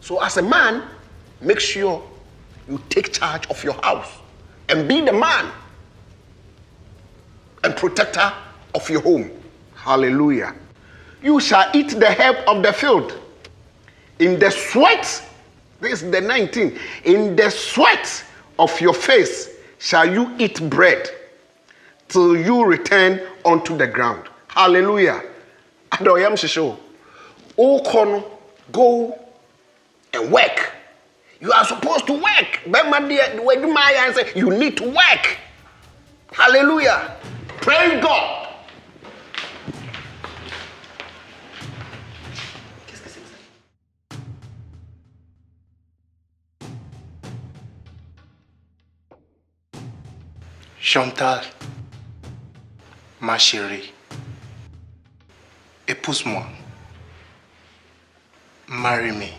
So as a man, make sure you take charge of your house and be the man and protector of your home. Hallelujah. You shall eat the herb of the field. In the sweat, this is the 19th, in the sweat of your face shall you eat bread till you return unto the ground. Hallelujah. Adoyam shisho. Okono, go and work. You are supposed to work. You need to work. Hallelujah. Praise God. Chantal, ma chérie, épouse-moi. Marry me.